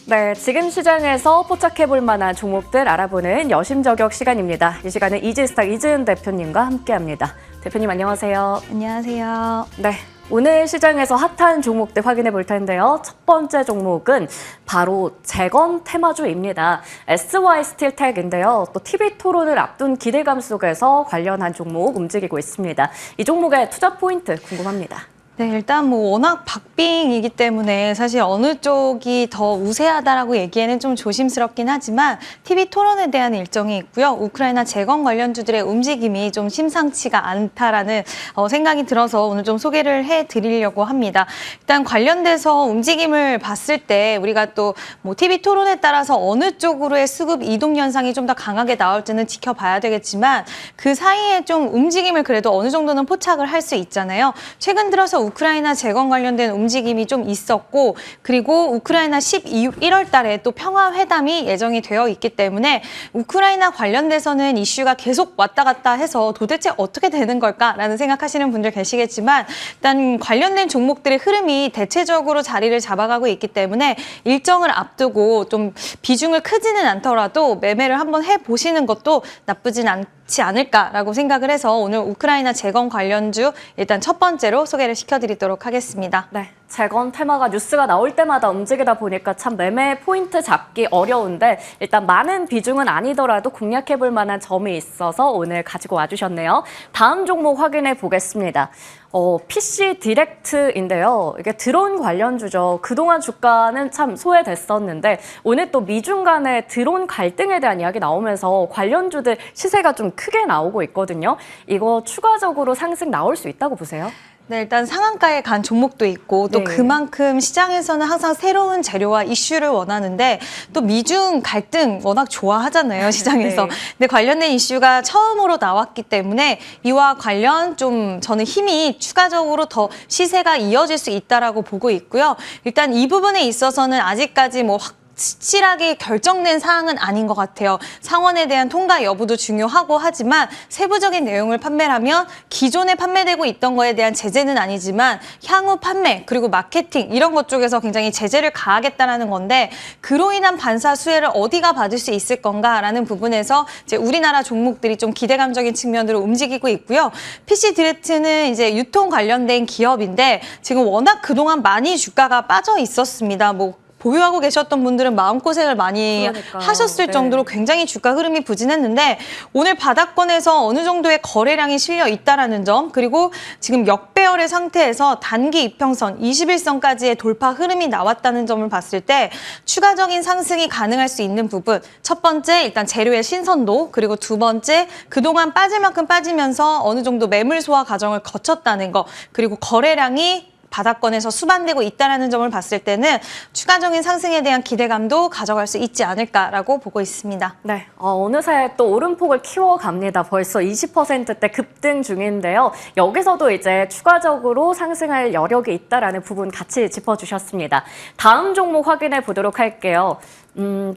네, 지금 시장에서 포착해볼 만한 종목들 알아보는 여심저격 시간입니다. 이 시간은 이지스탁 이지은 대표님과 함께합니다. 대표님 안녕하세요. 안녕하세요. 네, 오늘 시장에서 핫한 종목들 확인해 볼 텐데요. 첫 번째 종목은 바로 재건 테마주입니다. SY스틸텍인데요. 또 TV 토론을 앞둔 기대감 속에서 관련한 종목 움직이고 있습니다. 이 종목의 투자 포인트 궁금합니다. 네, 일단 뭐 워낙 박빙이기 때문에 사실 어느 쪽이 더 우세하다라고 얘기에는 좀 조심스럽긴 하지만 TV 토론에 대한 일정이 있고요. 우크라이나 재건 관련주들의 움직임이 좀 심상치가 않다라는 생각이 들어서 오늘 좀 소개를 해드리려고 합니다. 일단 관련돼서 움직임을 봤을 때 우리가 또 뭐 TV 토론에 따라서 어느 쪽으로의 수급 이동 현상이 좀 더 강하게 나올지는 지켜봐야 되겠지만 그 사이에 좀 움직임을 그래도 어느 정도는 포착을 할 수 있잖아요. 최근 들어서 우크라이나 재건 관련된 움직임이 좀 있었고 그리고 우크라이나 1월 달에 또 평화회담이 예정이 되어 있기 때문에 우크라이나 관련돼서는 이슈가 계속 왔다 갔다 해서 도대체 어떻게 되는 걸까라는 생각하시는 분들 계시겠지만 일단 관련된 종목들의 흐름이 대체적으로 자리를 잡아가고 있기 때문에 일정을 앞두고 좀 비중을 크지는 않더라도 매매를 한번 해보시는 것도 나쁘진 않지 않을까라고 생각을 해서 오늘 우크라이나 재건 관련주 일단 첫 번째로 소개를 시켜드리도록 하겠습니다. 네, 재건 테마가 뉴스가 나올 때마다 움직이다 보니까 참 매매 포인트 잡기 어려운데 일단 많은 비중은 아니더라도 공략해볼 만한 점이 있어서 오늘 가지고 와주셨네요. 다음 종목 확인해 보겠습니다. PC 디렉트인데요. 이게 드론 관련주죠. 그동안 주가는 참 소외됐었는데 오늘 또 미중 간의 드론 갈등에 대한 이야기 나오면서 관련주들 시세가 좀 크게 나오고 있거든요. 이거 추가적으로 상승 나올 수 있다고 보세요? 네, 일단 상한가에 간 종목도 있고 또 그만큼 시장에서는 항상 새로운 재료와 이슈를 원하는데 또 미중 갈등 워낙 좋아하잖아요, 시장에서. 네. 근데 관련된 이슈가 처음으로 나왔기 때문에 이와 관련 좀 저는 힘이 추가적으로 더 시세가 이어질 수 있다라고 보고 있고요. 일단 이 부분에 있어서는 아직까지 뭐 확실하게 결정된 사항은 아닌 것 같아요. 상원에 대한 통과 여부도 중요하고 하지만 세부적인 내용을 판매하면 기존에 판매되고 있던 거에 대한 제재는 아니지만 향후 판매 그리고 마케팅 이런 것 쪽에서 굉장히 제재를 가하겠다라는 건데 그로 인한 반사 수혜를 어디가 받을 수 있을 건가라는 부분에서 이제 우리나라 종목들이 좀 기대감적인 측면으로 움직이고 있고요. PC 디렉트는 이제 유통 관련된 기업인데 지금 워낙 그동안 많이 주가가 빠져 있었습니다. 보유하고 계셨던 분들은 마음고생을 많이 하셨을 정도로 굉장히 주가 흐름이 부진했는데 오늘 바닥권에서 어느 정도의 거래량이 실려 있다는 점 그리고 지금 역배열의 상태에서 단기 이평선 21선까지의 돌파 흐름이 나왔다는 점을 봤을 때 추가적인 상승이 가능할 수 있는 부분 첫 번째 일단 재료의 신선도 그리고 두 번째 그동안 빠질 만큼 빠지면서 어느 정도 매물 소화 과정을 거쳤다는 거 그리고 거래량이 바닥권에서 수반되고 있다는 점을 봤을 때는 추가적인 상승에 대한 기대감도 가져갈 수 있지 않을까라고 보고 있습니다. 네, 어느새 또 오름폭을 키워갑니다. 벌써 20%대 급등 중인데요. 여기서도 이제 추가적으로 상승할 여력이 있다는 부분 같이 짚어주셨습니다. 다음 종목 확인해 보도록 할게요.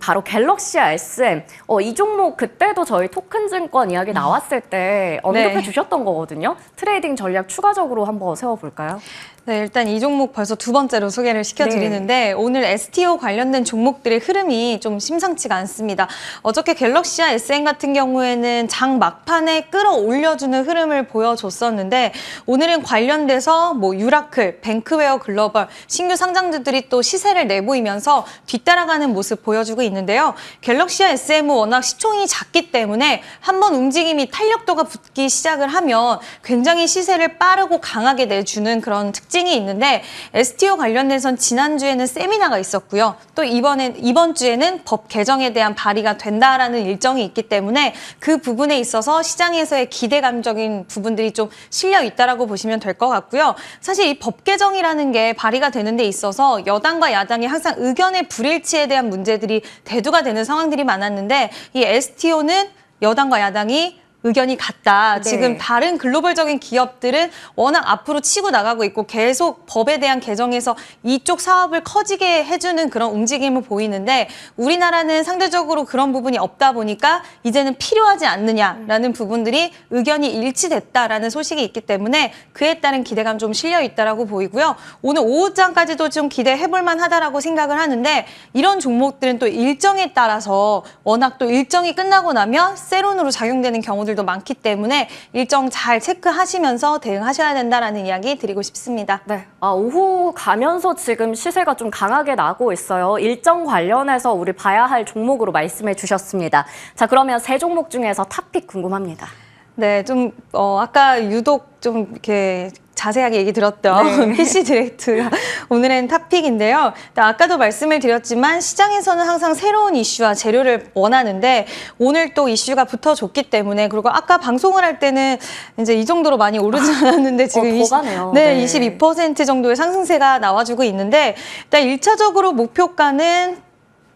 바로 갤럭시 SM. 이 종목 그때도 저희 토큰증권 이야기 나왔을 때 언급해 주셨던 거거든요. 트레이딩 전략 추가적으로 한번 세워볼까요? 네, 일단 이 종목 벌써 두 번째로 소개를 시켜드리는데 오늘 STO 관련된 종목들의 흐름이 좀 심상치가 않습니다. 어저께 갤럭시와 SM 같은 경우에는 장 막판에 끌어올려주는 흐름을 보여줬었는데 오늘은 관련돼서 유라클, 뱅크웨어 글로벌 신규 상장주들이 또 시세를 내보이면서 뒤따라가는 모습 보여주고 있는데요. 갤럭시와 SM은 워낙 시총이 작기 때문에 한번 움직임이 탄력도가 붙기 시작을 하면 굉장히 시세를 빠르고 강하게 내주는 그런 특징이 있는데 STO 관련돼선 지난주에는 세미나가 있었고요. 또 이번 주에는 법 개정에 대한 발의가 된다라는 일정이 있기 때문에 그 부분에 있어서 시장에서의 기대감적인 부분들이 좀 실려 있다라고 보시면 될 것 같고요. 사실 이 법 개정이라는 게 발의가 되는 데 있어서 여당과 야당이 항상 의견의 불일치에 대한 문제들이 대두가 되는 상황들이 많았는데 이 STO는 여당과 야당이 의견이 같다. 네. 지금 다른 글로벌적인 기업들은 워낙 앞으로 치고 나가고 있고 계속 법에 대한 개정에서 이쪽 사업을 커지게 해주는 그런 움직임을 보이는데 우리나라는 상대적으로 그런 부분이 없다 보니까 이제는 필요하지 않느냐라는 부분들이 의견이 일치됐다라는 소식이 있기 때문에 그에 따른 기대감 좀 실려 있다라고 보이고요. 오늘 오후장까지도 좀 기대해볼 만하다라고 생각을 하는데 이런 종목들은 또 일정에 따라서 워낙 또 일정이 끝나고 나면 세론으로 작용되는 경우들도 많기 때문에 일정 잘 체크하시면서 대응하셔야 된다라는 이야기 드리고 싶습니다. 네, 오후 가면서 지금 시세가 좀 강하게 나고 있어요. 일정 관련해서 우리 봐야 할 종목으로 말씀해 주셨습니다. 자, 그러면 세 종목 중에서 탑픽 궁금합니다. 네, 좀 아까 유독 좀 이렇게 자세하게 얘기 들었던 PC 디렉트가 오늘은 탑픽인데요. 아까도 말씀을 드렸지만 시장에서는 항상 새로운 이슈와 재료를 원하는데 오늘 또 이슈가 붙어줬기 때문에 그리고 아까 방송을 할 때는 이제 이 정도로 많이 오르지 않았는데 지금 더 가네요. 네, 22% 정도의 상승세가 나와주고 있는데 일단 1차적으로 목표가는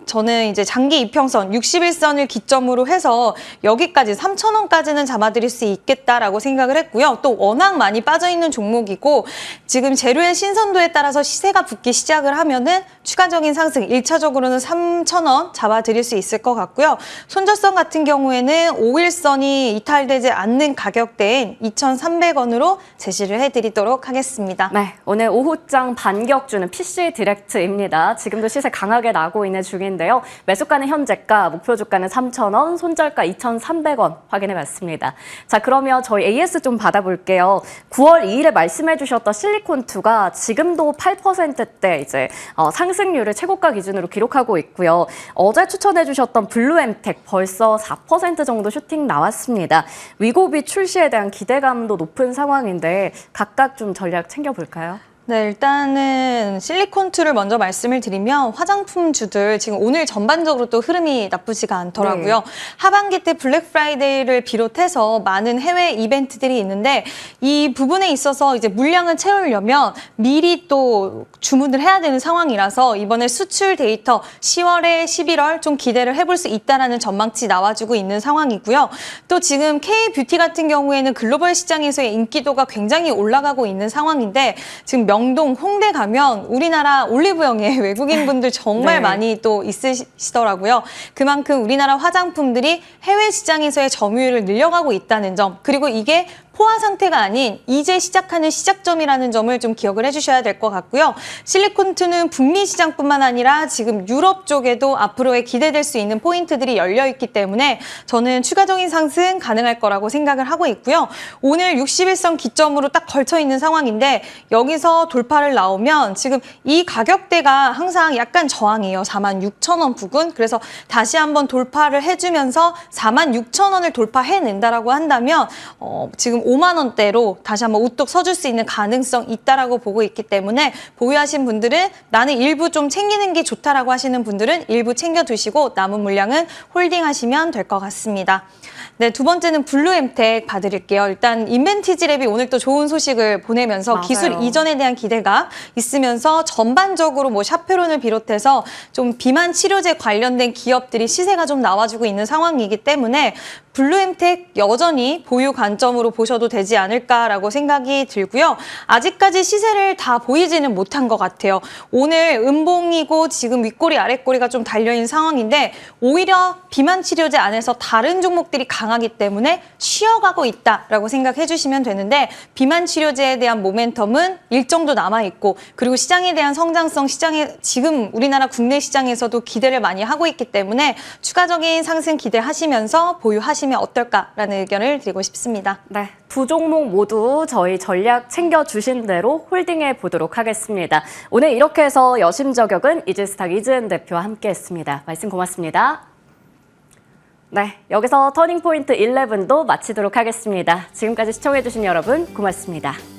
저는 이제 장기 이평선 61선을 기점으로 해서 여기까지 3,000원까지는 잡아드릴 수 있겠다라고 생각을 했고요. 또 워낙 많이 빠져있는 종목이고 지금 재료의 신선도에 따라서 시세가 붙기 시작을 하면은 추가적인 상승 1차적으로는 3,000원 잡아드릴 수 있을 것 같고요. 손절선 같은 경우에는 5일선이 이탈되지 않는 가격대인 2,300원으로 제시를 해드리도록 하겠습니다. 네, 오늘 오후장 반격주는 PC 디렉트입니다. 지금도 시세 강하게 나고 있는 중인데요. 매수가는 현재가, 목표 주가는 3,000원, 손절가 2,300원 확인해봤습니다. 자, 그러면 저희 AS 좀 받아볼게요. 9월 2일에 말씀해주셨던 실리콘2가 지금도 8%대 이제 상승률을 최고가 기준으로 기록하고 있고요. 어제 추천해주셨던 블루엠텍 벌써 4% 정도 슈팅 나왔습니다. 위고비 출시에 대한 기대감도 높은 상황인데 각각 좀 전략 챙겨볼까요? 네, 일단은 실리콘2를 먼저 말씀을 드리면 화장품주들 지금 오늘 전반적으로 또 흐름이 나쁘지가 않더라고요. 네. 하반기 때 블랙 프라이데이를 비롯해서 많은 해외 이벤트들이 있는데 이 부분에 있어서 이제 물량을 채우려면 미리 또 주문을 해야 되는 상황이라서 이번에 수출 데이터 10월에 11월 좀 기대를 해볼 수 있다라는 전망치 나와주고 있는 상황이고요. 또 지금 K-뷰티 같은 경우에는 글로벌 시장에서의 인기도가 굉장히 올라가고 있는 상황인데 지금 명동, 홍대 가면 우리나라 올리브영에 외국인분들 정말 네. 많이 또 있으시더라고요. 그만큼 우리나라 화장품들이 해외 시장에서의 점유율을 늘려가고 있다는 점, 그리고 이게 포화 상태가 아닌 이제 시작하는 시작점이라는 점을 좀 기억을 해주셔야 될 것 같고요. 실리콘2는 북미 시장뿐만 아니라 지금 유럽 쪽에도 앞으로의 기대될 수 있는 포인트들이 열려있기 때문에 저는 추가적인 상승 가능할 거라고 생각을 하고 있고요. 오늘 61선 기점으로 딱 걸쳐있는 상황인데 여기서 돌파를 나오면 지금 이 가격대가 항상 약간 저항이에요. 46,000원 부근. 그래서 다시 한번 돌파를 해주면서 46,000원을 돌파해낸다라고 한다면 지금 5만 원대로 다시 한번 우뚝 서줄 수 있는 가능성 있다라고 보고 있기 때문에 보유하신 분들은 나는 일부 좀 챙기는 게 좋다라고 하시는 분들은 일부 챙겨두시고 남은 물량은 홀딩하시면 될 것 같습니다. 네, 두 번째는 블루엠텍 봐드릴게요. 일단 인벤티지랩이 오늘 또 좋은 소식을 보내면서 맞아요. 기술 이전에 대한 기대가 있으면서 전반적으로 뭐 샤페론을 비롯해서 좀 비만 치료제 관련된 기업들이 시세가 좀 나와주고 있는 상황이기 때문에 블루엠텍 여전히 보유 관점으로 보셔도 되지 않을까라고 생각이 들고요. 아직까지 시세를 다 보이지는 못한 것 같아요. 오늘 음봉이고 지금 윗꼬리 아랫꼬리가 좀 달려있는 상황인데 오히려 비만 치료제 안에서 다른 종목들이 강하기 때문에 쉬어가고 있다라고 생각해 주시면 되는데 비만 치료제에 대한 모멘텀은 일정도 남아있고 그리고 시장에 대한 성장성 시장에 지금 우리나라 국내 시장에서도 기대를 많이 하고 있기 때문에 추가적인 상승 기대하시면서 보유하시면 어떨까라는 의견을 드리고 싶습니다. 네, 두 종목 모두 저희 전략 챙겨주신 대로 홀딩해 보도록 하겠습니다. 오늘 이렇게 해서 여심저격은 이질스탁 이지은 대표와 함께했습니다. 말씀 고맙습니다. 네, 여기서 터닝포인트 11도 마치도록 하겠습니다. 지금까지 시청해주신 여러분 고맙습니다.